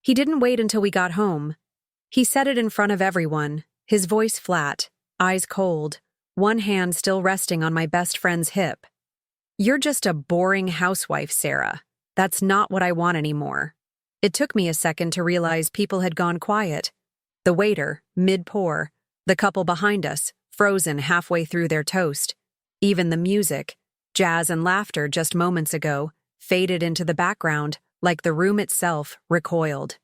He didn't wait until we got home. He said it in front of everyone, his voice flat, eyes cold, one hand still resting on my best friend's hip. "You're just a boring housewife, Sarah. That's not what I want anymore." It took me a second to realize people had gone quiet. The waiter, mid-pour, the couple behind us, frozen halfway through their toast. Even the music, jazz and laughter just moments ago, faded into the background like the room itself recoiled.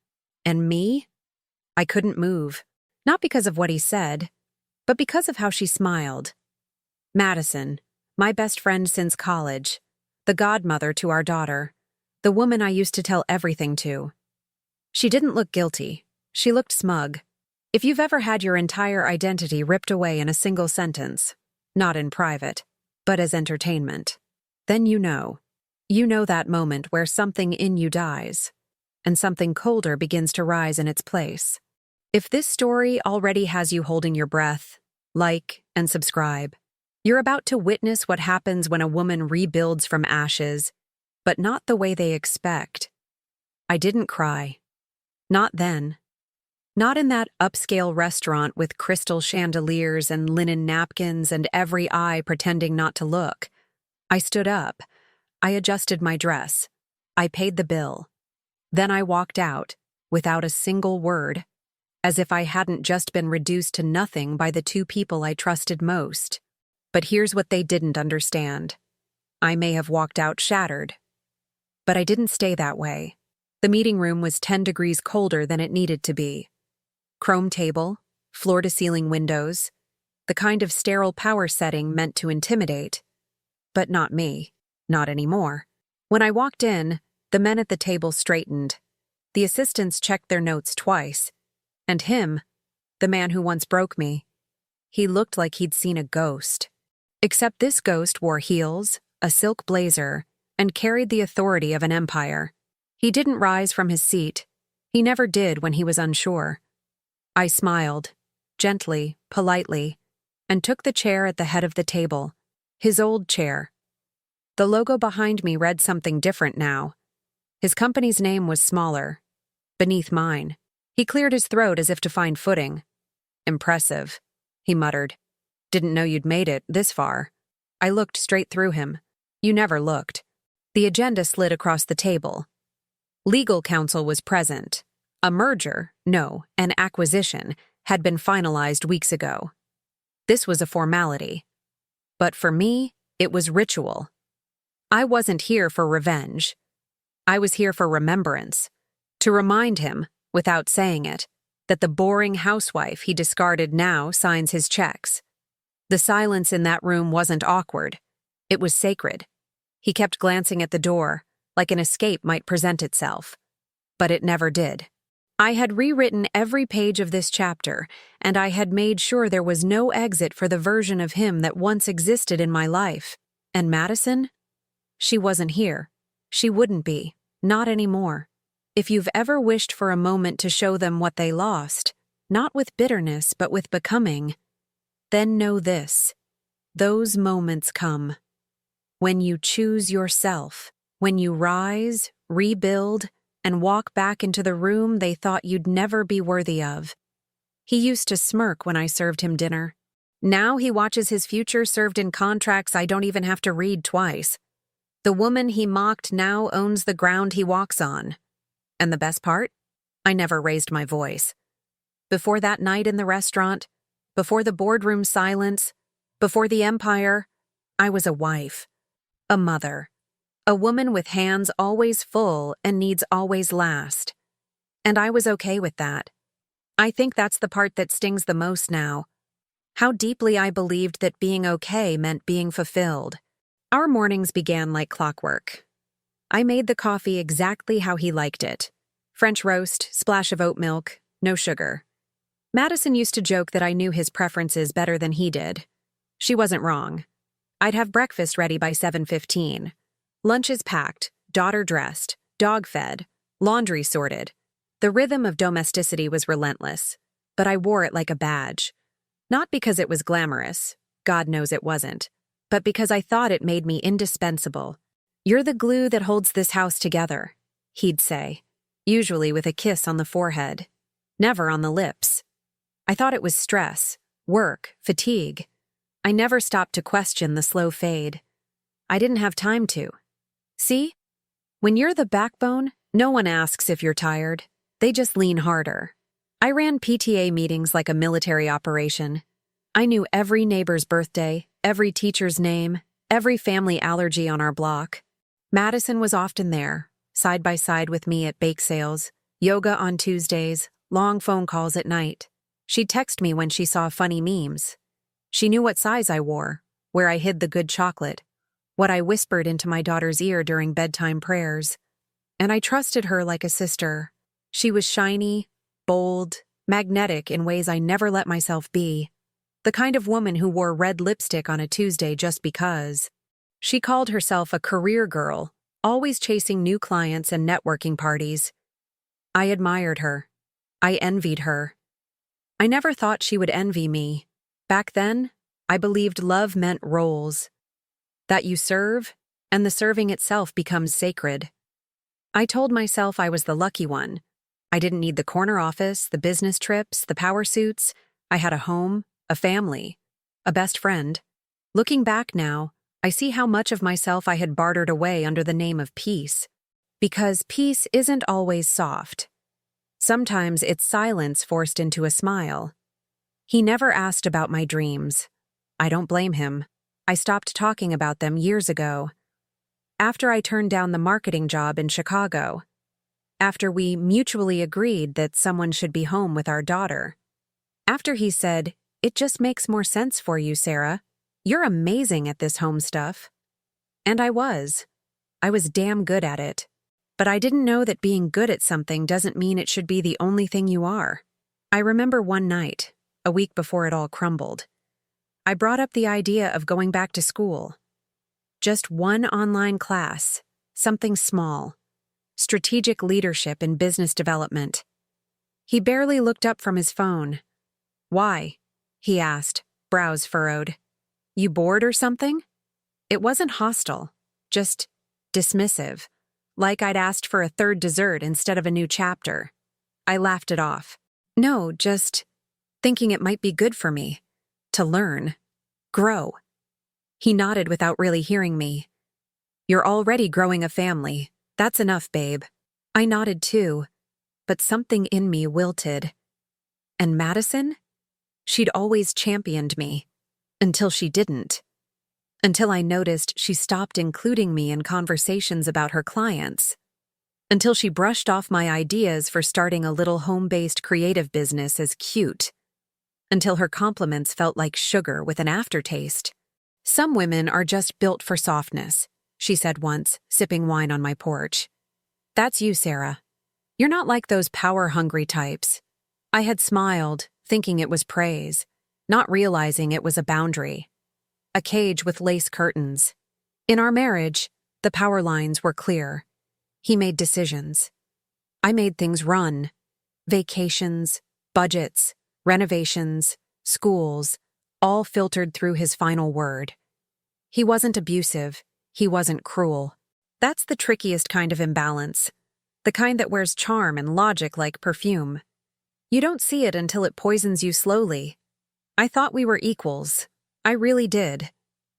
And me? I couldn't move. Not because of what he said, but because of how she smiled. Madison, my best friend since college, the godmother to our daughter, the woman I used to tell everything to. She didn't look guilty. She looked smug. If you've ever had your entire identity ripped away in a single sentence, not in private, but as entertainment, then you know. You know that moment where something in you dies, and something colder begins to rise in its place. If this story already has you holding your breath, like and subscribe. You're about to witness what happens when a woman rebuilds from ashes, but not the way they expect. I didn't cry. Not then. Not in that upscale restaurant with crystal chandeliers and linen napkins and every eye pretending not to look. I stood up. I adjusted my dress. I paid the bill. Then I walked out, without a single word, as if I hadn't just been reduced to nothing by the two people I trusted most. But here's what they didn't understand. I may have walked out shattered, but I didn't stay that way. The meeting room was 10 degrees colder than it needed to be. Chrome table, floor-to-ceiling windows, the kind of sterile power setting meant to intimidate. But not me. Not anymore. When I walked in, the men at the table straightened. The assistants checked their notes twice. And him, the man who once broke me, he looked like he'd seen a ghost. Except this ghost wore heels, a silk blazer, and carried the authority of an empire. He didn't rise from his seat. He never did when he was unsure. I smiled, gently, politely, and took the chair at the head of the table, his old chair. The logo behind me read something different now. His company's name was smaller, beneath mine. He cleared his throat as if to find footing. "Impressive," he muttered. "Didn't know you'd made it this far." I looked straight through him. You never looked. The agenda slid across the table. Legal counsel was present. A merger, no, an acquisition, had been finalized weeks ago. This was a formality. But for me, it was ritual. I wasn't here for revenge. I was here for remembrance. To remind him, without saying it, that the boring housewife he discarded now signs his checks. The silence in that room wasn't awkward. It was sacred. He kept glancing at the door, like an escape might present itself. But it never did. I had rewritten every page of this chapter, and I had made sure there was no exit for the version of him that once existed in my life. And Madison? She wasn't here. She wouldn't be. Not anymore. If you've ever wished for a moment to show them what they lost, not with bitterness but with becoming, then know this. Those moments come. When you choose yourself, when you rise, rebuild, and walk back into the room they thought you'd never be worthy of. He used to smirk when I served him dinner. Now he watches his future served in contracts I don't even have to read twice. The woman he mocked now owns the ground he walks on. And the best part? I never raised my voice. Before that night in the restaurant, before the boardroom silence, before the empire, I was a wife, a mother, a woman with hands always full and needs always last. And I was okay with that. I think that's the part that stings the most now. How deeply I believed that being okay meant being fulfilled. Our mornings began like clockwork. I made the coffee exactly how he liked it. French roast, splash of oat milk, no sugar. Madison used to joke that I knew his preferences better than he did. She wasn't wrong. I'd have breakfast ready by 7:15. Lunches packed, daughter dressed, dog fed, laundry sorted. The rhythm of domesticity was relentless, but I wore it like a badge. Not because it was glamorous, God knows it wasn't, but because I thought it made me indispensable. "You're the glue that holds this house together," he'd say. usually with a kiss on the forehead, never on the lips. I thought it was stress, work, fatigue. I never stopped to question the slow fade. I didn't have time to. See? When you're the backbone, no one asks if you're tired. They just lean harder. I ran PTA meetings like a military operation. I knew every neighbor's birthday, every teacher's name, every family allergy on our block. Madison was often there, side by side with me at bake sales, yoga on Tuesdays, long phone calls at night. She'd text me when she saw funny memes. She knew what size I wore, where I hid the good chocolate, what I whispered into my daughter's ear during bedtime prayers. And I trusted her like a sister. She was shiny, bold, magnetic in ways I never let myself be. The kind of woman who wore red lipstick on a Tuesday just because. She called herself a career girl, always chasing new clients and networking parties. I admired her. I envied her. I never thought she would envy me. Back then, I believed love meant roles. That you serve, and the serving itself becomes sacred. I told myself I was the lucky one. I didn't need the corner office, the business trips, the power suits. I had a home, a family, a best friend. Looking back now, I see how much of myself I had bartered away under the name of peace. Because peace isn't always soft. Sometimes it's silence forced into a smile. He never asked about my dreams. I don't blame him. I stopped talking about them years ago. After I turned down the marketing job in Chicago. After we mutually agreed that someone should be home with our daughter. After he said, "It just makes more sense for you, Sarah. You're amazing at this home stuff." And I was. I was damn good at it. But I didn't know that being good at something doesn't mean it should be the only thing you are. I remember one night, a week before it all crumbled. I brought up the idea of going back to school. Just one online class, something small. Strategic leadership and business development. He barely looked up from his phone. "Why?" he asked, brows furrowed. "You bored or something?" It wasn't hostile, just dismissive, like I'd asked for a third dessert instead of a new chapter. I laughed it off. No, just thinking it might be good for me. To learn. Grow. He nodded without really hearing me. "You're already growing a family. That's enough, babe." I nodded too, but something in me wilted. And Madison? She'd always championed me. Until she didn't. Until I noticed she stopped including me in conversations about her clients. Until she brushed off my ideas for starting a little home-based creative business as cute. Until her compliments felt like sugar with an aftertaste. "Some women are just built for softness," she said once, sipping wine on my porch. "That's you, Sarah. You're not like those power-hungry types." I had smiled, thinking it was praise, not realizing it was a boundary. A cage with lace curtains. In our marriage, the power lines were clear. He made decisions. I made things run. Vacations, budgets, renovations, schools, all filtered through his final word. He wasn't abusive. He wasn't cruel. That's the trickiest kind of imbalance. The kind that wears charm and logic like perfume. You don't see it until it poisons you slowly. I thought we were equals. I really did.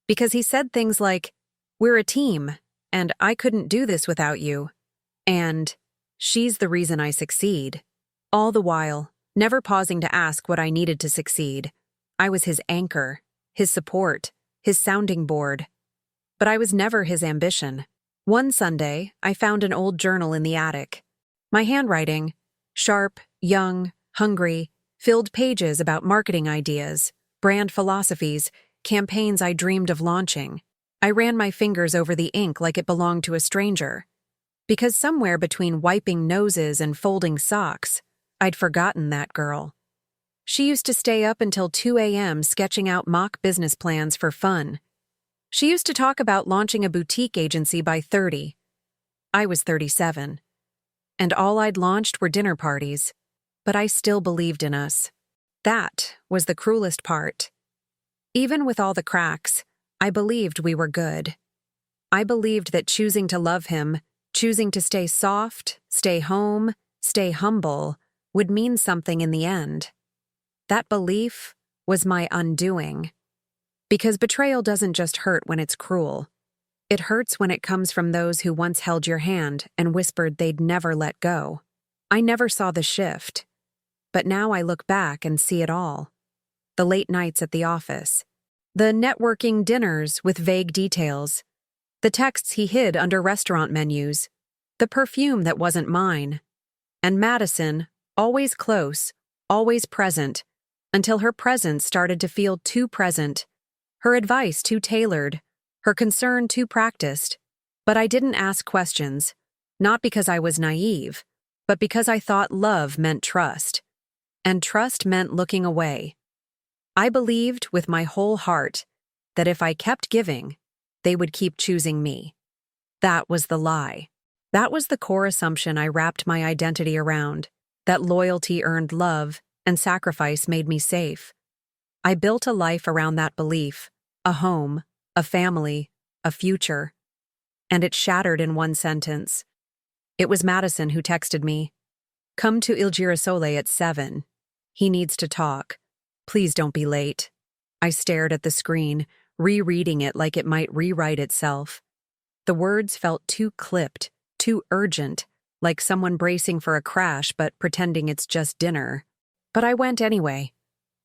Because he said things like, "We're a team, and I couldn't do this without you." And, "She's the reason I succeed." All the while, never pausing to ask what I needed to succeed. I was his anchor, his support, his sounding board. But I was never his ambition. One Sunday, I found an old journal in the attic. My handwriting, sharp, young, hungry, filled pages about marketing ideas, brand philosophies, campaigns I dreamed of launching. I ran my fingers over the ink like it belonged to a stranger. Because somewhere between wiping noses and folding socks, I'd forgotten that girl. She used to stay up until 2 a.m. sketching out mock business plans for fun. She used to talk about launching a boutique agency by 30. I was 37. And all I'd launched were dinner parties. But I still believed in us. That was the cruelest part. Even with all the cracks, I believed we were good. I believed that choosing to love him Choosing to stay soft, stay home, stay humble would mean something in the end. That belief was my undoing. Because betrayal doesn't just hurt when it's cruel. It hurts when it comes from those who once held your hand and whispered they'd never let go. I never saw the shift. But now I look back and see it all. The late nights at the office. The networking dinners with vague details. The texts he hid under restaurant menus. The perfume that wasn't mine. And Madison, always close, always present, until her presence started to feel too present. Her advice too tailored. Her concern too practiced. But I didn't ask questions. Not because I was naive, but because I thought love meant trust. And trust meant looking away. I believed with my whole heart that if I kept giving, they would keep choosing me. That was the lie. That was the core assumption I wrapped my identity around, that loyalty earned love and sacrifice made me safe. I built a life around that belief, a home, a family, a future. And it shattered in one sentence. It was Madison who texted me, "Come to Il Girasole at 7. He needs to talk. Please don't be late." I stared at the screen, rereading it like it might rewrite itself. The words felt too clipped, too urgent, like someone bracing for a crash but pretending it's just dinner. But I went anyway.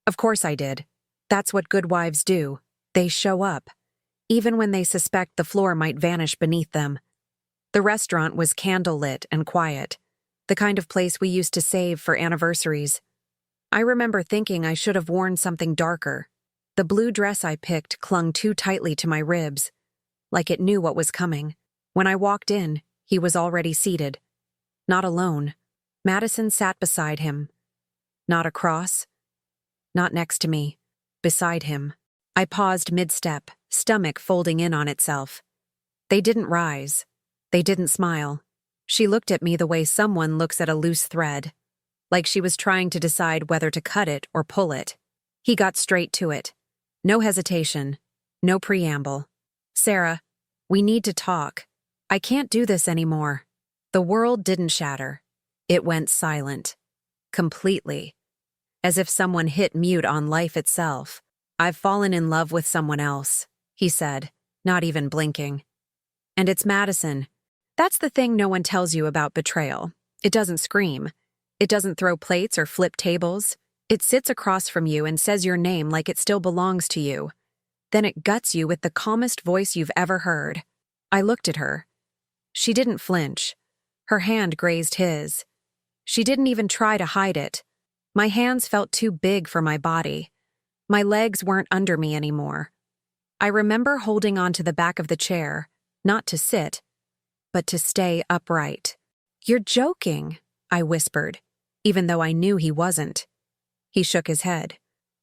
Of course I did. That's what good wives do. They show up, even when they suspect the floor might vanish beneath them. The restaurant was candlelit and quiet, the kind of place we used to save for anniversaries. I remember thinking I should have worn something darker. The blue dress I picked clung too tightly to my ribs, like it knew what was coming. When I walked in, he was already seated. Not alone. Madison sat beside him. Not across. Not next to me. Beside him. I paused mid-step, stomach folding in on itself. They didn't rise. They didn't smile. She looked at me the way someone looks at a loose thread, like she was trying to decide whether to cut it or pull it. He got straight to it. No hesitation. No preamble. "Sarah, we need to talk. I can't do this anymore." The world didn't shatter. It went silent. Completely. As if someone hit mute on life itself. "I've fallen in love with someone else," he said, not even blinking. "And it's Madison." That's the thing no one tells you about betrayal. It doesn't scream. It doesn't throw plates or flip tables. It sits across from you and says your name like it still belongs to you. Then it guts you with the calmest voice you've ever heard. I looked at her. She didn't flinch. Her hand grazed his. She didn't even try to hide it. My hands felt too big for my body. My legs weren't under me anymore. I remember holding onto the back of the chair, not to sit, but to stay upright. "You're joking," I whispered, even though I knew he wasn't. He shook his head.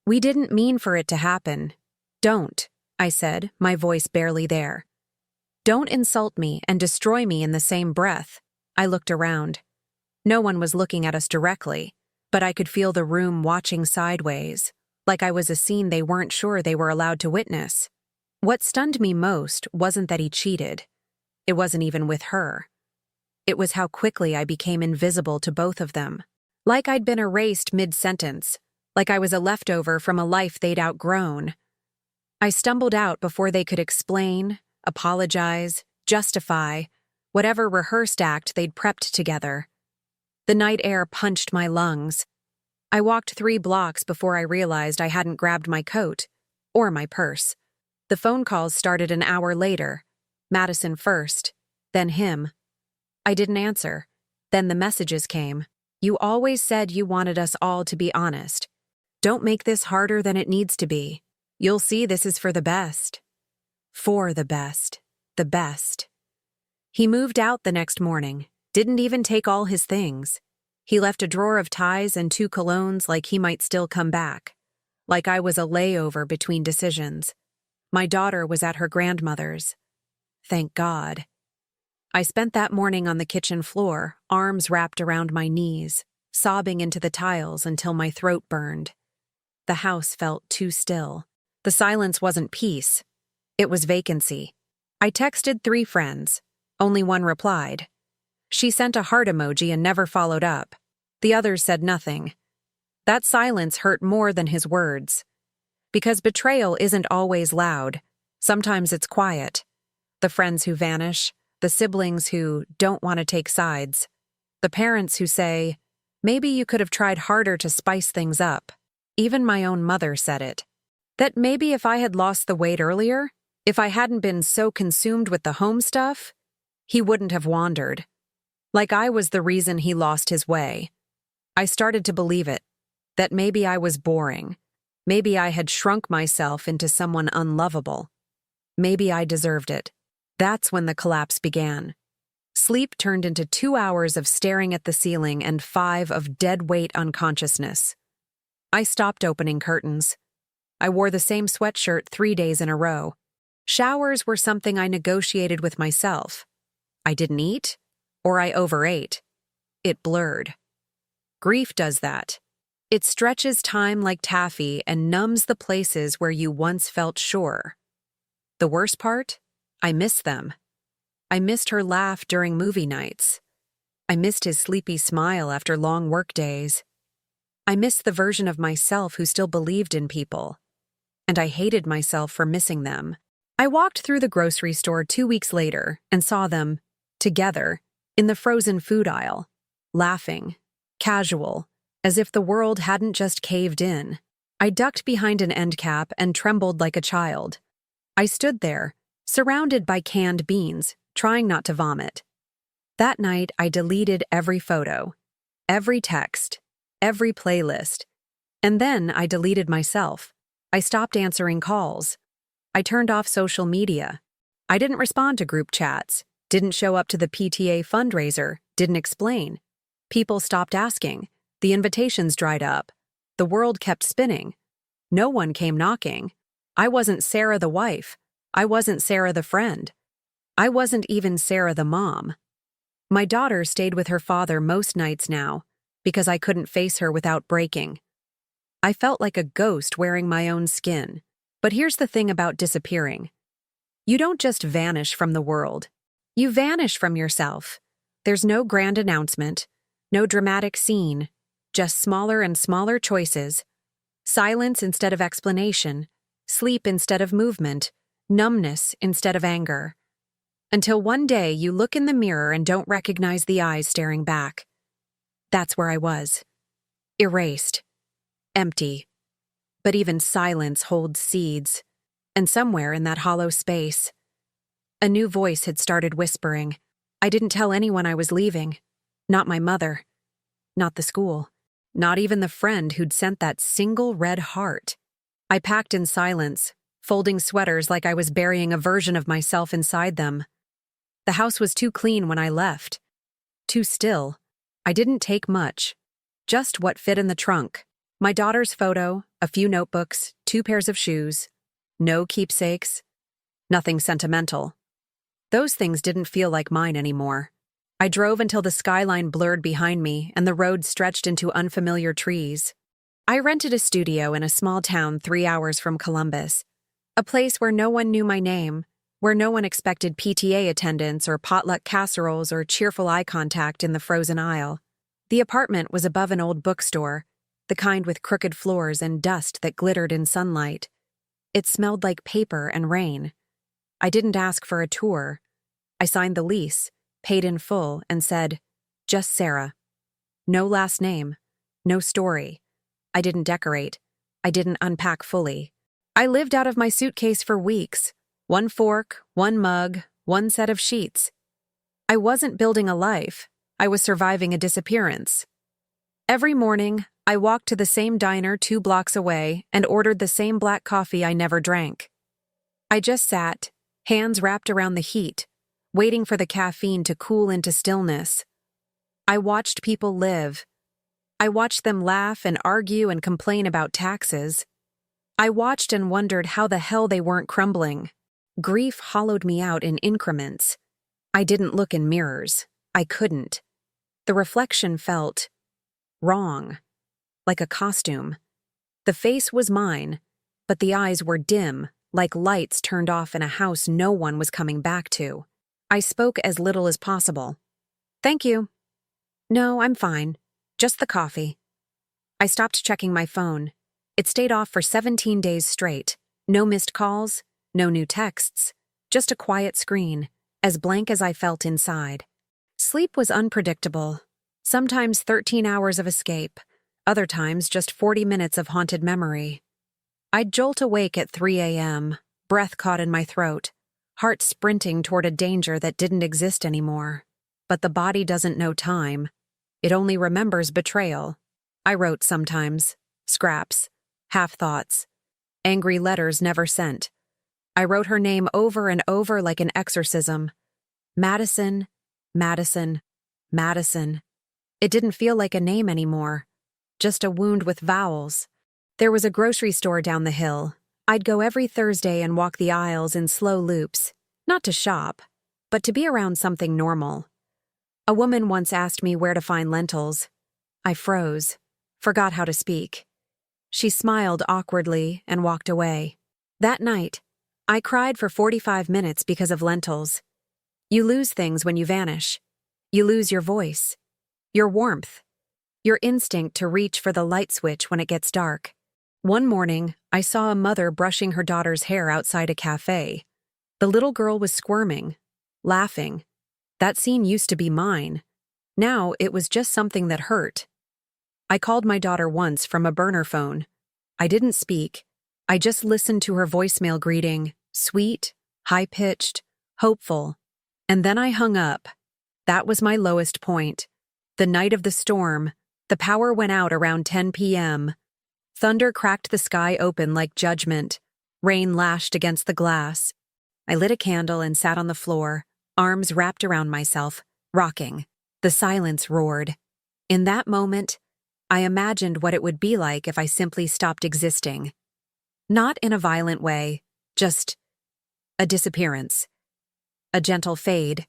"We didn't mean for it to happen." "Don't," I said, my voice barely there. "Don't insult me and destroy me in the same breath." I looked around. No one was looking at us directly, but I could feel the room watching sideways, like I was a scene they weren't sure they were allowed to witness. What stunned me most wasn't that he cheated. It wasn't even with her. It was how quickly I became invisible to both of them. Like I'd been erased mid-sentence, like I was a leftover from a life they'd outgrown. I stumbled out before they could explain, apologize, justify, whatever rehearsed act they'd prepped together. The night air punched my lungs. I walked 3 blocks before I realized I hadn't grabbed my coat, or my purse. The phone calls started an hour later. Madison first, then him. I didn't answer. Then the messages came. "You always said you wanted us all to be honest. Don't make this harder than it needs to be. You'll see this is for the best." For the best. The best. He moved out the next morning, didn't even take all his things. He left a drawer of ties and 2 colognes like he might still come back. Like I was a layover between decisions. My daughter was at her grandmother's. Thank God. I spent that morning on the kitchen floor, arms wrapped around my knees, sobbing into the tiles until my throat burned. The house felt too still. The silence wasn't peace. It was vacancy. I texted 3 friends. Only one replied. She sent a heart emoji and never followed up. The others said nothing. That silence hurt more than his words. Because betrayal isn't always loud. Sometimes it's quiet. The friends who vanish, the siblings who don't want to take sides, the parents who say, maybe you could have tried harder to spice things up. Even my own mother said it. That maybe if I had lost the weight earlier, if I hadn't been so consumed with the home stuff, he wouldn't have wandered. Like I was the reason he lost his way. I started to believe it, that maybe I was boring. Maybe I had shrunk myself into someone unlovable. Maybe I deserved it. That's when the collapse began. Sleep turned into 2 hours of staring at the ceiling and 5 of dead-weight unconsciousness. I stopped opening curtains. I wore the same sweatshirt 3 days in a row. Showers were something I negotiated with myself. I didn't eat, or I overate. It blurred. Grief does that. It stretches time like taffy and numbs the places where you once felt sure. The worst part? I miss them. I missed her laugh during movie nights. I missed his sleepy smile after long work days. I missed the version of myself who still believed in people. And I hated myself for missing them. I walked through the grocery store 2 weeks later and saw them, together, in the frozen food aisle, laughing, casual, as if the world hadn't just caved in. I ducked behind an end cap and trembled like a child. I stood there, surrounded by canned beans, trying not to vomit. That night, I deleted every photo, every text, every playlist, and then I deleted myself. I stopped answering calls. I turned off social media. I didn't respond to group chats, didn't show up to the PTA fundraiser, didn't explain. People stopped asking. The invitations dried up. The world kept spinning. No one came knocking. I wasn't Sarah the wife. I wasn't Sarah the friend. I wasn't even Sarah the mom. My daughter stayed with her father most nights now, because I couldn't face her without breaking. I felt like a ghost wearing my own skin. But here's the thing about disappearing. You don't just vanish from the world. You vanish from yourself. There's no grand announcement, no dramatic scene, just smaller and smaller choices. Silence instead of explanation, sleep instead of movement, numbness instead of anger. Until one day you look in the mirror and don't recognize the eyes staring back. That's where I was. Erased. Empty. But even silence holds seeds. And somewhere in that hollow space, a new voice had started whispering. I didn't tell anyone I was leaving. Not my mother. Not the school. Not even the friend who'd sent that single red heart. I packed in silence, folding sweaters like I was burying a version of myself inside them. The house was too clean when I left. Too still. I didn't take much. Just what fit in the trunk. My daughter's photo, a few notebooks, 2 pairs of shoes. No keepsakes. Nothing sentimental. Those things didn't feel like mine anymore. I drove until the skyline blurred behind me and the road stretched into unfamiliar trees. I rented a studio in a small town 3 hours from Columbus. A place where no one knew my name, where no one expected PTA attendance or potluck casseroles or cheerful eye contact in the frozen aisle. The apartment was above an old bookstore, the kind with crooked floors and dust that glittered in sunlight. It smelled like paper and rain. I didn't ask for a tour. I signed the lease, paid in full, and said, just Sarah. No last name. No story. I didn't decorate. I didn't unpack fully. I lived out of my suitcase for weeks. 1 fork, 1 mug, 1 set of sheets. I wasn't building a life. I was surviving a disappearance. Every morning, I walked to the same diner 2 blocks away and ordered the same black coffee I never drank. I just sat, hands wrapped around the heat, waiting for the caffeine to cool into stillness. I watched people live. I watched them laugh and argue and complain about taxes. I watched and wondered how the hell they weren't crumbling. Grief hollowed me out in increments. I didn't look in mirrors. I couldn't. The reflection felt wrong, like a costume. The face was mine, but the eyes were dim, like lights turned off in a house no one was coming back to. I spoke as little as possible. Thank you. No, I'm fine. Just the coffee. I stopped checking my phone. It stayed off for 17 days straight. No missed calls, no new texts, just a quiet screen, as blank as I felt inside. Sleep was unpredictable. Sometimes 13 hours of escape, other times just 40 minutes of haunted memory. I'd jolt awake at 3 a.m., breath caught in my throat, heart sprinting toward a danger that didn't exist anymore. But the body doesn't know time. It only remembers betrayal. I wrote sometimes, scraps, half-thoughts, angry letters never sent. I wrote her name over and over like an exorcism. Madison, Madison, Madison. It didn't feel like a name anymore, just a wound with vowels. There was a grocery store down the hill. I'd go every Thursday and walk the aisles in slow loops, not to shop, but to be around something normal. A woman once asked me where to find lentils. I froze, forgot how to speak. She smiled awkwardly and walked away. That night, I cried for 45 minutes because of lentils. You lose things when you vanish. You lose your voice, your warmth, your instinct to reach for the light switch when it gets dark. One morning, I saw a mother brushing her daughter's hair outside a cafe. The little girl was squirming, laughing. That scene used to be mine. Now it was just something that hurt. I called my daughter once from a burner phone. I didn't speak. I just listened to her voicemail greeting, sweet, high-pitched, hopeful. And then I hung up. That was my lowest point. The night of the storm, the power went out around 10 p.m. Thunder cracked the sky open like judgment. Rain lashed against the glass. I lit a candle and sat on the floor, arms wrapped around myself, rocking. The silence roared. In that moment, I imagined what it would be like if I simply stopped existing. Not in a violent way, just a disappearance. A gentle fade,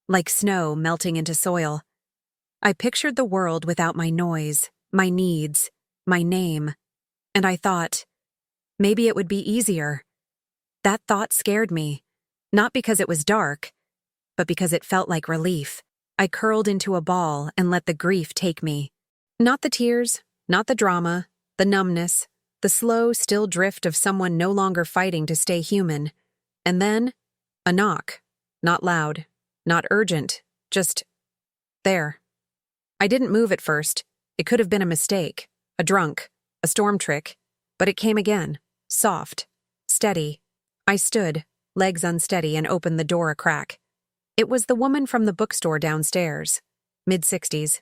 like snow melting into soil. I pictured the world without my noise, my needs, my name, and I thought, maybe it would be easier. That thought scared me, not because it was dark, but because it felt like relief. I curled into a ball and let the grief take me. Not the tears, not the drama, the numbness, the slow, still drift of someone no longer fighting to stay human. And then, a knock. Not loud, not urgent, just there. I didn't move at first. It could have been a mistake, a drunk, a storm trick, but it came again, soft, steady. I stood, legs unsteady, and opened the door a crack. It was the woman from the bookstore downstairs, mid-60s.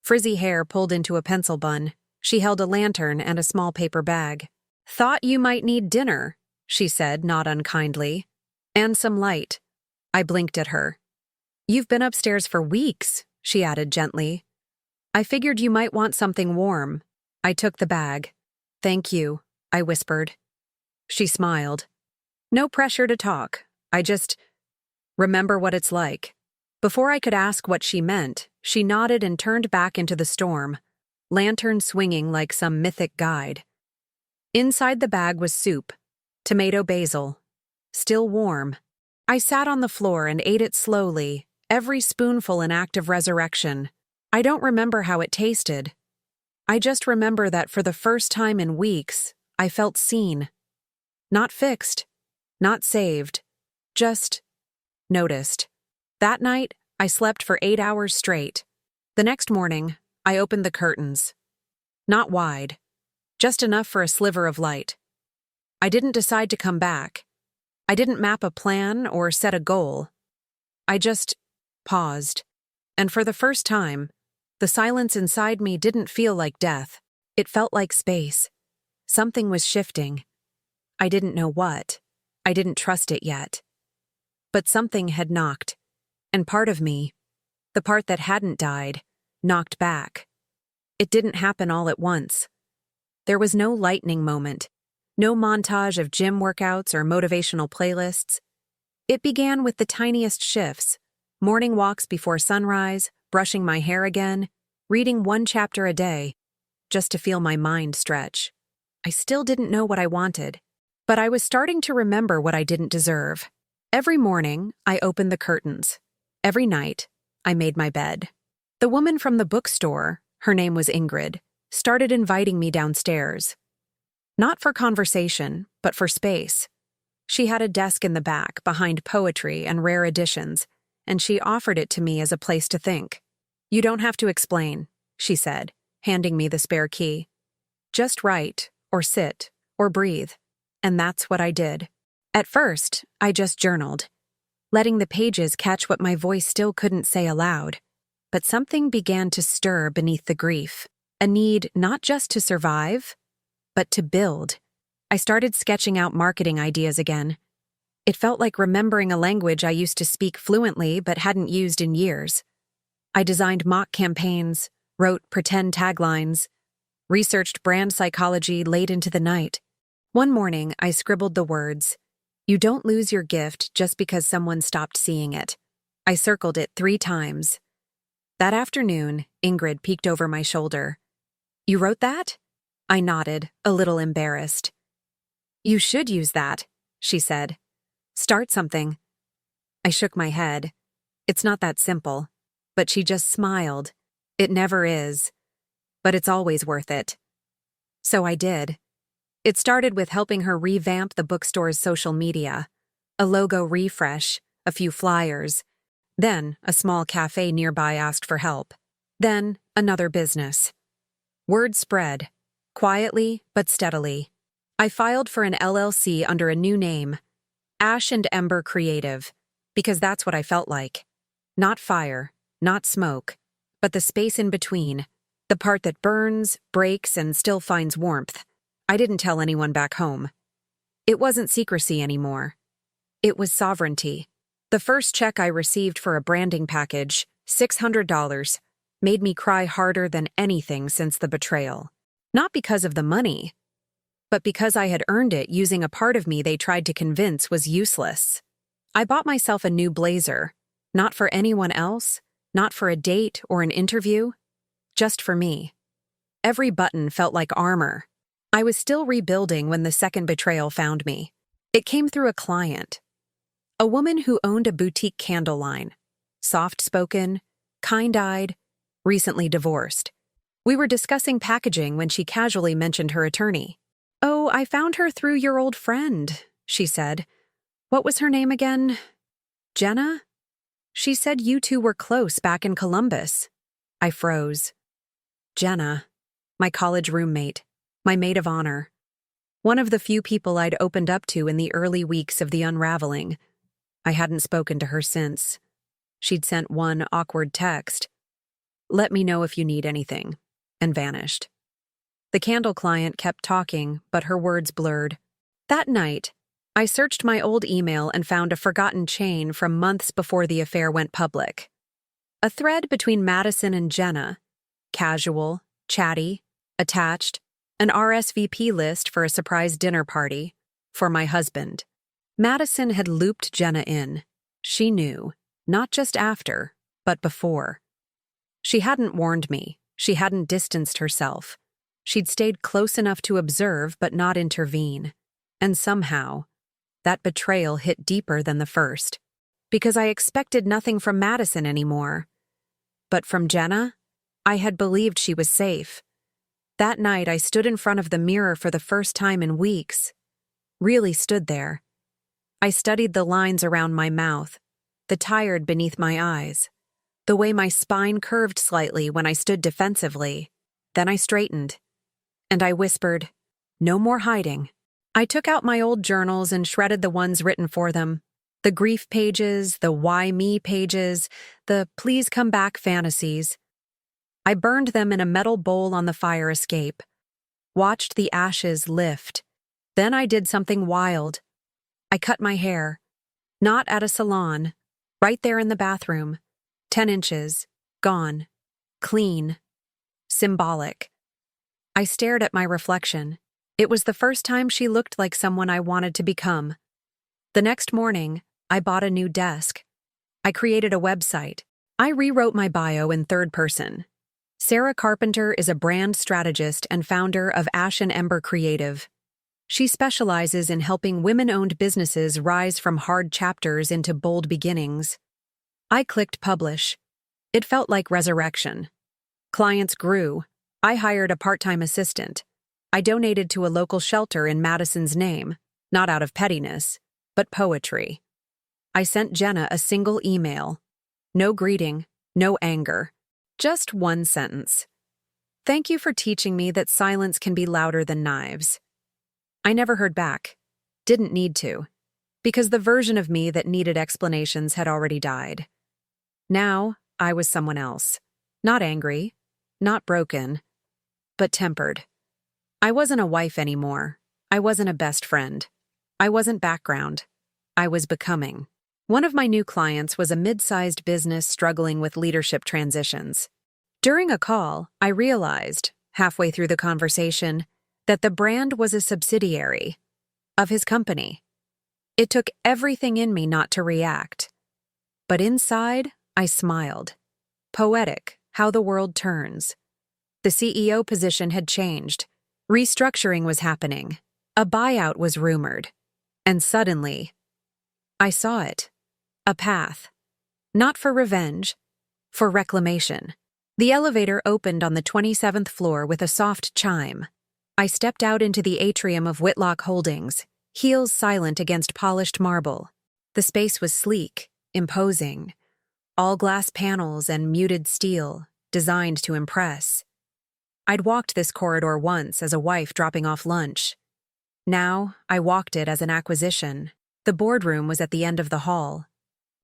Frizzy hair pulled into a pencil bun. She held a lantern and a small paper bag. "Thought you might need dinner," she said, not unkindly. "And some light." I blinked at her. "You've been upstairs for weeks," she added gently. "I figured you might want something warm." I took the bag. "Thank you," I whispered. She smiled. "No pressure to talk. I just remember what it's like." Before I could ask what she meant, she nodded and turned back into the storm, lantern swinging like some mythic guide. Inside the bag was soup, tomato basil, still warm. I sat on the floor and ate it slowly, every spoonful an act of resurrection. I don't remember how it tasted. I just remember that for the first time in weeks, I felt seen. Not fixed, not saved, just noticed. That night, I slept for 8 hours straight. The next morning, I opened the curtains. Not wide, just enough for a sliver of light. I didn't decide to come back. I didn't map a plan or set a goal. I just paused. And for the first time, the silence inside me didn't feel like death. It felt like space. Something was shifting. I didn't know what. I didn't trust it yet. But something had knocked. And part of me, the part that hadn't died, knocked back. It didn't happen all at once. There was no lightning moment, no montage of gym workouts or motivational playlists. It began with the tiniest shifts, morning walks before sunrise, brushing my hair again, reading one chapter a day, just to feel my mind stretch. I still didn't know what I wanted, but I was starting to remember what I didn't deserve. Every morning, I opened the curtains. Every night, I made my bed. The woman from the bookstore, her name was Ingrid, started inviting me downstairs. Not for conversation, but for space. She had a desk in the back, behind poetry and rare editions, and she offered it to me as a place to think. "You don't have to explain," she said, handing me the spare key. "Just write, or sit, or breathe." And that's what I did. At first, I just journaled, letting the pages catch what my voice still couldn't say aloud. But something began to stir beneath the grief, a need not just to survive, but to build. I started sketching out marketing ideas again. It felt like remembering a language I used to speak fluently but hadn't used in years. I designed mock campaigns, wrote pretend taglines, researched brand psychology late into the night. One morning, I scribbled the words, "You don't lose your gift just because someone stopped seeing it." I circled it 3 times. That afternoon, Ingrid peeked over my shoulder. "You wrote that?" I nodded, a little embarrassed. "You should use that," she said. "Start something." I shook my head. "It's not that simple." But she just smiled. "It never is. But it's always worth it." So I did. It started with helping her revamp the bookstore's social media, a logo refresh, a few flyers. Then a small cafe nearby asked for help. Then another business. Word spread, quietly but steadily. I filed for an LLC under a new name, Ash and Ember Creative, because that's what I felt like. Not fire, not smoke, but the space in between, the part that burns, breaks, and still finds warmth. I didn't tell anyone back home. It wasn't secrecy anymore. It was sovereignty. The first check I received for a branding package, $600, made me cry harder than anything since the betrayal. Not because of the money, but because I had earned it using a part of me they tried to convince was useless. I bought myself a new blazer, not for anyone else, not for a date or an interview, just for me. Every button felt like armor. I was still rebuilding when the second betrayal found me. It came through a client, a woman who owned a boutique candle line, soft-spoken, kind-eyed, recently divorced. We were discussing packaging when she casually mentioned her attorney. "Oh, I found her through your old friend," she said. "What was her name again? Jenna? She said you two were close back in Columbus." I froze. Jenna, my college roommate, my maid of honor. One of the few people I'd opened up to in the early weeks of the unraveling. I hadn't spoken to her since. She'd sent one awkward text, "Let me know if you need anything," and vanished. The candle client kept talking, but her words blurred. That night, I searched my old email and found a forgotten chain from months before the affair went public. A thread between Madison and Jenna. Casual, chatty, attached, an RSVP list for a surprise dinner party. For my husband. Madison had looped Jenna in. She knew, not just after, but before. She hadn't warned me. She hadn't distanced herself. She'd stayed close enough to observe but not intervene. And somehow, that betrayal hit deeper than the first. Because I expected nothing from Madison anymore. But from Jenna, I had believed she was safe. That night I stood in front of the mirror for the first time in weeks. Really stood there. I studied the lines around my mouth, the tired beneath my eyes, the way my spine curved slightly when I stood defensively. Then I straightened. And I whispered, "No more hiding." I took out my old journals and shredded the ones written for them. The grief pages, the why me pages, the please come back fantasies. I burned them in a metal bowl on the fire escape, watched the ashes lift. Then I did something wild. I cut my hair. Not at a salon, right there in the bathroom. 10 inches, gone, clean, symbolic. I stared at my reflection. It was the first time she looked like someone I wanted to become. The next morning, I bought a new desk. I created a website. I rewrote my bio in third person. Sarah Carpenter is a brand strategist and founder of Ash and Ember Creative. She specializes in helping women-owned businesses rise from hard chapters into bold beginnings. I clicked publish. It felt like resurrection. Clients grew. I hired a part-time assistant. I donated to a local shelter in Madison's name, not out of pettiness, but poetry. I sent Jenna a single email. No greeting, no anger. Just one sentence. Thank you for teaching me that silence can be louder than knives. I never heard back. Didn't need to. Because the version of me that needed explanations had already died. Now, I was someone else. Not angry, not broken, but tempered. I wasn't a wife anymore. I wasn't a best friend. I wasn't background. I was becoming. One of my new clients was a mid-sized business struggling with leadership transitions. During a call, I realized, halfway through the conversation, that the brand was a subsidiary of his company. It took everything in me not to react. But inside, I smiled. Poetic, how the world turns. The CEO position had changed. Restructuring was happening. A buyout was rumored. And suddenly, I saw it. A path. Not for revenge, for reclamation. The elevator opened on the 27th floor with a soft chime. I stepped out into the atrium of Whitlock Holdings, heels silent against polished marble. The space was sleek, imposing. All glass panels and muted steel, designed to impress. I'd walked this corridor once as a wife dropping off lunch. Now, I walked it as an acquisition. The boardroom was at the end of the hall.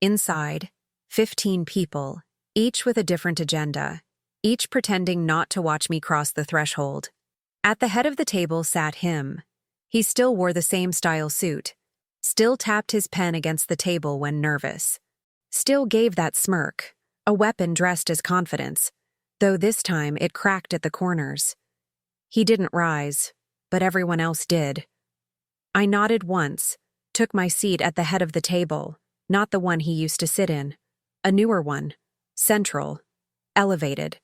Inside, 15 people, each with a different agenda, each pretending not to watch me cross the threshold. At the head of the table sat him. He still wore the same style suit, still tapped his pen against the table when nervous, still gave that smirk, a weapon dressed as confidence, though this time it cracked at the corners. He didn't rise, but everyone else did. I nodded once, took my seat at the head of the table, not the one he used to sit in, a newer one, central, elevated.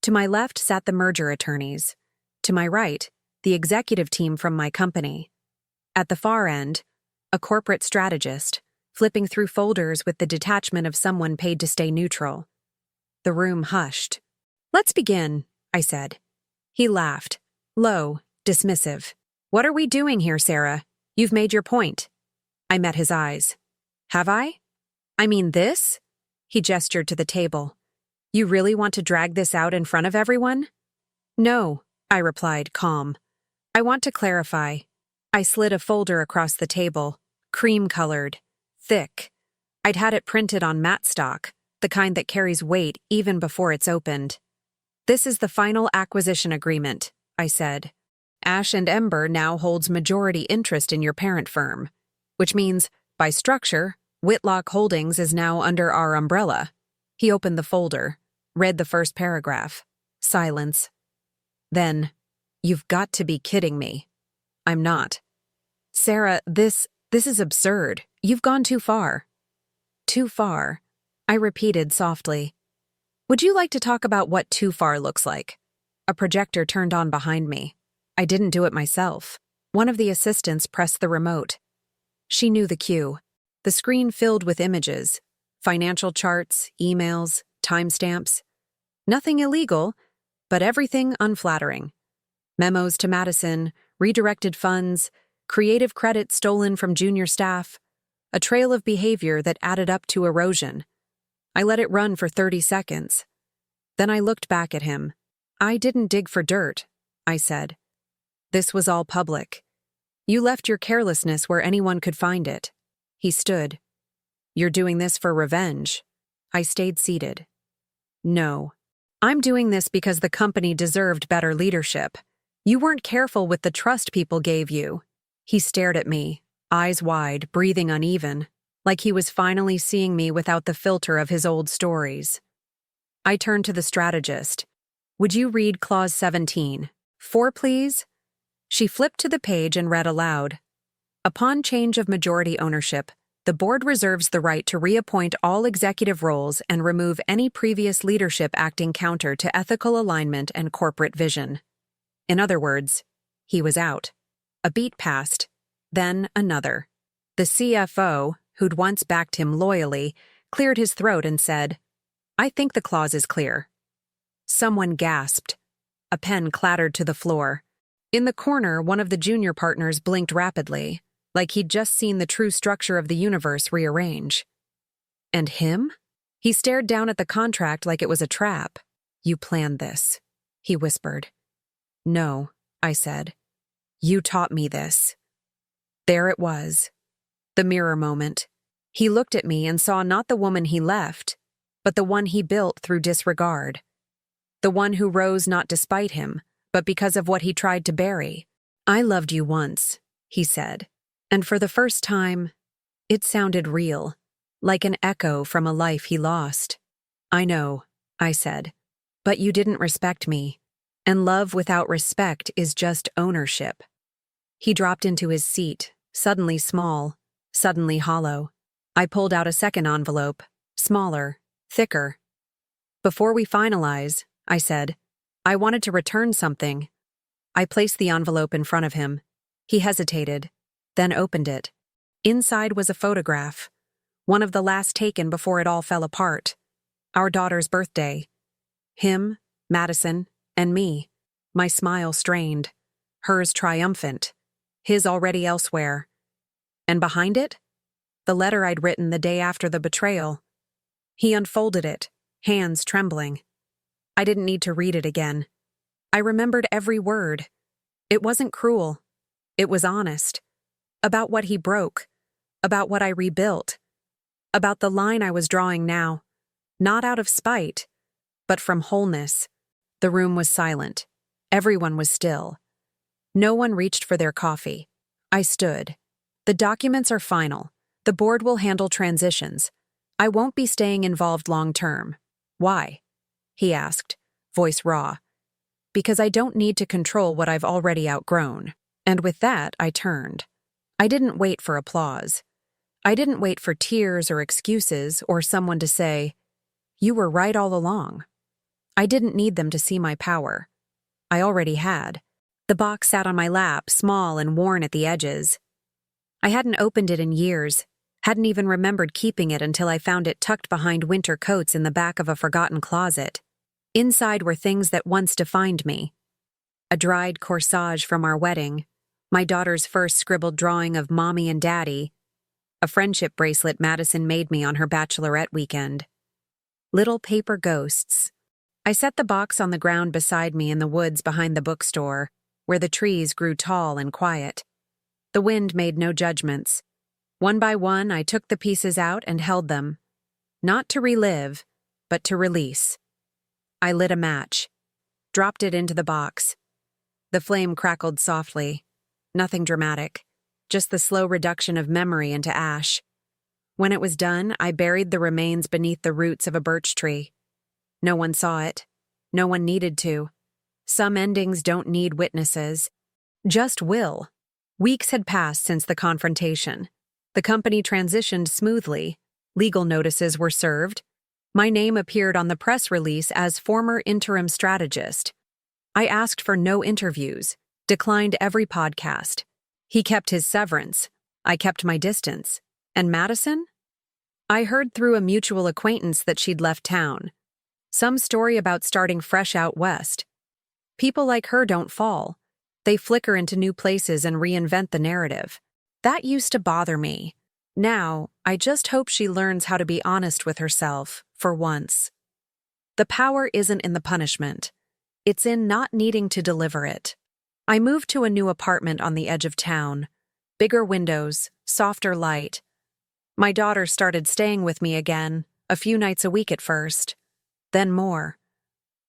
To my left sat the merger attorneys. To my right, the executive team from my company. At the far end, a corporate strategist, flipping through folders with the detachment of someone paid to stay neutral. The room hushed. "Let's begin," I said. He laughed, low, dismissive. "What are we doing here, Sarah? You've made your point." I met his eyes. "Have I? I mean this?" He gestured to the table. "You really want to drag this out in front of everyone?" "No," I replied, calm. "I want to clarify." I slid a folder across the table, cream-colored, thick. I'd had it printed on matte stock, the kind that carries weight even before it's opened. "This is the final acquisition agreement," I said. "Ash and Ember now holds majority interest in your parent firm, which means, by structure, Whitlock Holdings is now under our umbrella." He opened the folder, read the first paragraph. Silence. Then, "You've got to be kidding me." "I'm not." "Sarah, this is absurd. You've gone too far." "Too far," I repeated softly. "Would you like to talk about what too far looks like?" A projector turned on behind me. I didn't do it myself. One of the assistants pressed the remote. She knew the cue. The screen filled with images, financial charts, emails, timestamps. Nothing illegal, but everything unflattering. Memos to Madison, redirected funds, creative credit stolen from junior staff, a trail of behavior that added up to erosion. I let it run for 30 seconds. Then I looked back at him. "I didn't dig for dirt," I said. "This was all public. You left your carelessness where anyone could find it." He stood. "You're doing this for revenge." I stayed seated. "No. I'm doing this because the company deserved better leadership. You weren't careful with the trust people gave you." He stared at me, eyes wide, breathing uneven, like he was finally seeing me without the filter of his old stories. I turned to the strategist. "Would you read Clause 17? 4, please?" She flipped to the page and read aloud. "Upon change of majority ownership, the board reserves the right to reappoint all executive roles and remove any previous leadership acting counter to ethical alignment and corporate vision." In other words, he was out. A beat passed, then another. The CFO, who'd once backed him loyally, cleared his throat and said, I think the clause is clear. Someone gasped. A pen clattered to the floor. In the corner, one of the junior partners blinked rapidly, like he'd just seen the true structure of the universe rearrange. And him? He stared down at the contract like it was a trap. You planned this, he whispered. No, I said. You taught me this. There it was. The mirror moment. He looked at me and saw not the woman he left, but the one he built through disregard. The one who rose not despite him, but because of what he tried to bury. I loved you once, he said, and for the first time, it sounded real, like an echo from a life he lost. I know, I said, but you didn't respect me, and love without respect is just ownership. He dropped into his seat, suddenly small, suddenly hollow. I pulled out a second envelope, smaller, thicker. Before we finalize, I said, I wanted to return something. I placed the envelope in front of him. He hesitated, then opened it. Inside was a photograph, one of the last taken before it all fell apart. Our daughter's birthday. Him, Madison, and me. My smile strained, hers triumphant, his already elsewhere. And behind it? The letter I'd written the day after the betrayal. He unfolded it, hands trembling. I didn't need to read it again. I remembered every word. It wasn't cruel. It was honest. About what he broke. About what I rebuilt. About the line I was drawing now. Not out of spite, but from wholeness. The room was silent. Everyone was still. No one reached for their coffee. I stood. The documents are final. The board will handle transitions. I won't be staying involved long term. Why? He asked, voice raw. Because I don't need to control what I've already outgrown. And with that, I turned. I didn't wait for applause. I didn't wait for tears or excuses or someone to say, you were right all along. I didn't need them to see my power. I already had. The box sat on my lap, small and worn at the edges. I hadn't opened it in years, hadn't even remembered keeping it until I found it tucked behind winter coats in the back of a forgotten closet. Inside were things that once defined me. A dried corsage from our wedding, my daughter's first scribbled drawing of Mommy and Daddy, a friendship bracelet Madison made me on her bachelorette weekend. Little paper ghosts. I set the box on the ground beside me in the woods behind the bookstore, where the trees grew tall and quiet. The wind made no judgments. One by one, I took the pieces out and held them. Not to relive, but to release. I lit a match, dropped it into the box. The flame crackled softly. Nothing dramatic, just the slow reduction of memory into ash. When it was done, I buried the remains beneath the roots of a birch tree. No one saw it. No one needed to. Some endings don't need witnesses. Just will. Weeks had passed since the confrontation. The company transitioned smoothly. Legal notices were served. My name appeared on the press release as former interim strategist. I asked for no interviews, declined every podcast. He kept his severance. I kept my distance. And Madison? I heard through a mutual acquaintance that she'd left town. Some story about starting fresh out west. People like her don't fall. They flicker into new places and reinvent the narrative. That used to bother me. Now, I just hope she learns how to be honest with herself, for once. The power isn't in the punishment. It's in not needing to deliver it. I moved to a new apartment on the edge of town. Bigger windows, softer light. My daughter started staying with me again, a few nights a week at first. Then more.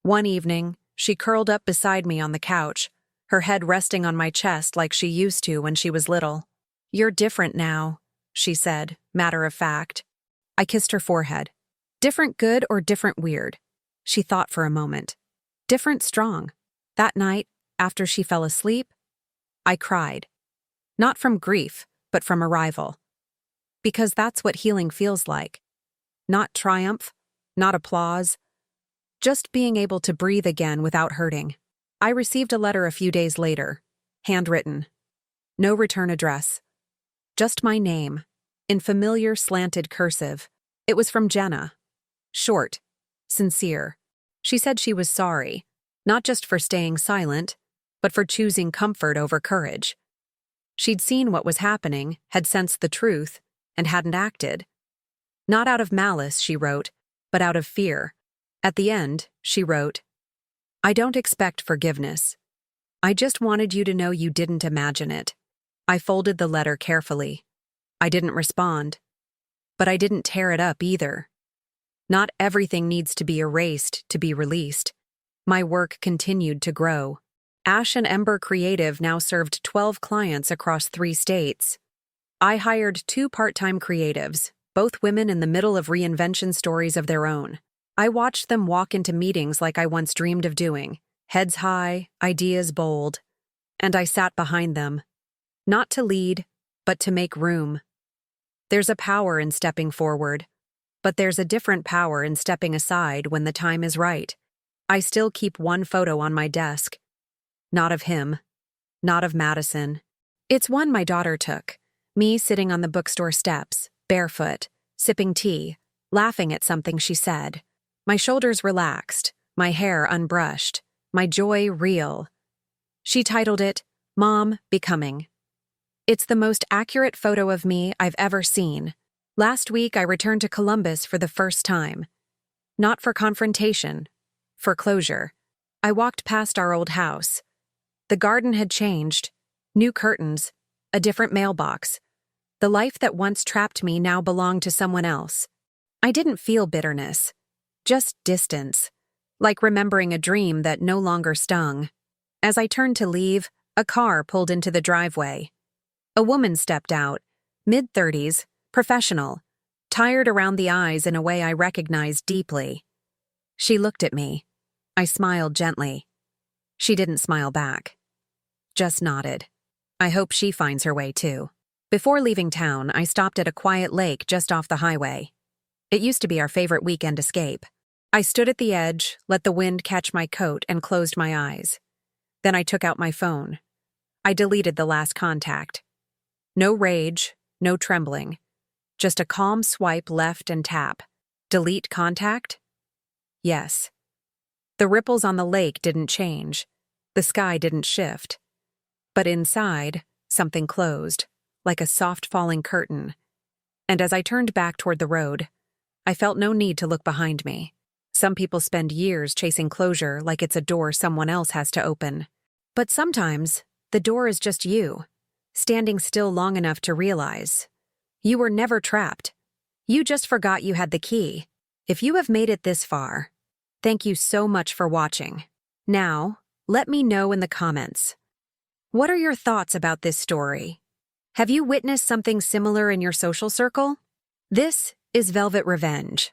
One evening, she curled up beside me on the couch, her head resting on my chest like she used to when she was little. You're different now, she said, matter of fact. I kissed her forehead. Different good or different weird? She thought for a moment. Different strong. That night, after she fell asleep, I cried. Not from grief, but from arrival. Because that's what healing feels like. Not triumph, not applause. Just being able to breathe again without hurting. I received a letter a few days later, handwritten. No return address. Just my name, in familiar slanted cursive. It was from Jenna. Short, sincere. She said she was sorry, not just for staying silent, but for choosing comfort over courage. She'd seen what was happening, had sensed the truth, and hadn't acted. Not out of malice, she wrote, but out of fear. At the end, she wrote, "I don't expect forgiveness. I just wanted you to know you didn't imagine it." I folded the letter carefully. I didn't respond. But I didn't tear it up either. Not everything needs to be erased to be released. My work continued to grow. Ash and Ember Creative now served 12 clients across 3 states. I hired 2 part-time creatives, both women in the middle of reinvention stories of their own. I watched them walk into meetings like I once dreamed of doing, heads high, ideas bold. And I sat behind them. Not to lead, but to make room. There's a power in stepping forward, but there's a different power in stepping aside when the time is right. I still keep one photo on my desk. Not of him. Not of Madison. It's one my daughter took. Me sitting on the bookstore steps, barefoot, sipping tea, laughing at something she said. My shoulders relaxed, my hair unbrushed, my joy real. She titled it, "Mom Becoming." It's the most accurate photo of me I've ever seen. Last week I returned to Columbus for the first time. Not for confrontation, for closure. I walked past our old house. The garden had changed. New curtains, a different mailbox. The life that once trapped me now belonged to someone else. I didn't feel bitterness, just distance, like remembering a dream that no longer stung. As I turned to leave, a car pulled into the driveway. A woman stepped out, mid-30s, professional, tired around the eyes in a way I recognized deeply. She looked at me. I smiled gently. She didn't smile back. Just nodded. I hope she finds her way too. Before leaving town, I stopped at a quiet lake just off the highway. It used to be our favorite weekend escape. I stood at the edge, let the wind catch my coat, and closed my eyes. Then I took out my phone. I deleted the last contact. No rage, no trembling. Just a calm swipe left and tap. Delete contact? Yes. The ripples on the lake didn't change. The sky didn't shift. But inside, something closed, like a soft falling curtain. And as I turned back toward the road, I felt no need to look behind me. Some people spend years chasing closure like it's a door someone else has to open. But sometimes, the door is just you, standing still long enough to realize you were never trapped. You just forgot you had the key. If you have made it this far, thank you so much for watching. Now, let me know in the comments. What are your thoughts about this story? Have you witnessed something similar in your social circle? This is Velvet Revenge.